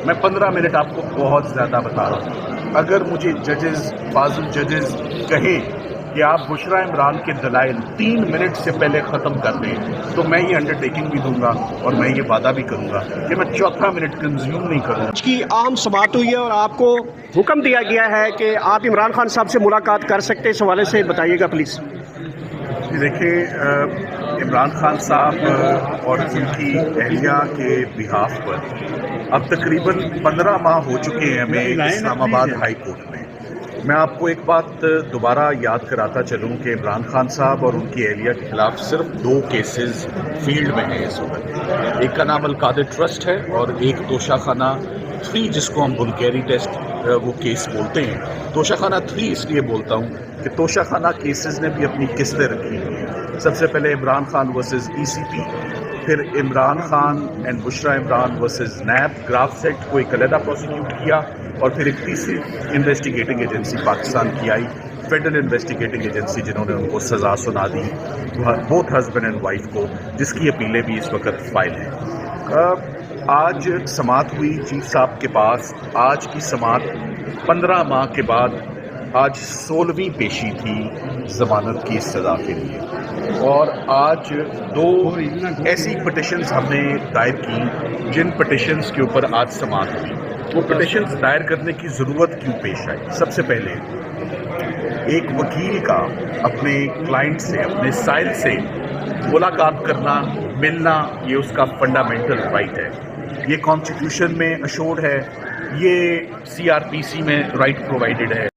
میں 15 منٹ آپ کو بہت زیادہ بتا رہا ہوں. اگر مجھے ججز فاضل ججز کہیں کہ آپ بشریٰ عمران کے دلائل 3 منٹ سے پہلے ختم کر دیں تو میں یہ انڈرٹیکنگ بھی دوں گا اور میں یہ وعدہ بھی کروں گا کہ میں چوتھا منٹ کنزیوم نہیں کروں گا. آج کی اہم سماعت ہوئی ہے اور آپ کو حکم دیا گیا ہے کہ آپ عمران خان صاحب سے ملاقات کر سکتے ہیں. اس حوالے سے بتائیے گا پلیز. دیکھیں عمران خان صاحب اور ان کی اہلیہ کے بہاف پر اب تقریباً 15 ماہ ہو چکے ہیں ہمیں اسلام آباد ہائی کورٹ میں. میں آپ کو ایک بات دوبارہ یاد کراتا چلوں کہ عمران خان صاحب اور ان کی اہلیہ کے خلاف صرف 2 کیسز فیلڈ میں ہیں اس وقت. ایک کا نام القادر ٹرسٹ ہے اور ایک توشہ خانہ 3 جس کو ہم بلغیری ٹیسٹ وہ کیس بولتے ہیں. توشہ خانہ 3 اس لیے بولتا ہوں کہ توشہ خانہ کیسز نے بھی اپنی قسطیں رکھی ہیں. سب سے پہلے Imran Khan versus E C P, پھر Imran Khan and Bushra Imran versus NAB گراف سیٹ کو ایک علیحدہ پروسیکیوٹ کیا، اور پھر ایک تیسری انویسٹیگیٹنگ ایجنسی پاکستان کی آئی، فیڈرل انویسٹیگیٹنگ ایجنسی، جنہوں نے ان کو سزا سنا دی بوتھ ہسبینڈ اینڈ وائف کو، جس کی اپیلیں بھی اس وقت فائل ہیں. آج سماعت ہوئی چیف صاحب کے پاس. آج کی سماعت 15 ماہ کے بعد آج 16ویں پیشی تھی ضمانت کی سزا کے لیے، اور آج 2 ایسی پٹیشنز ہم نے دائر کی جن پٹیشنز کے اوپر آج سماعت ہوئی. وہ پٹیشنز دائر کرنے کی ضرورت کیوں پیش آئی؟ سب سے پہلے ایک وکیل کا اپنے کلائنٹ سے، اپنے سائل سے ملاقات کرنا، ملنا، یہ اس کا فنڈامنٹل رائٹ ہے. یہ کانسٹیٹیوشن میں اشورڈ ہے، یہ CRPC میں رائٹ پرووائڈڈ ہے.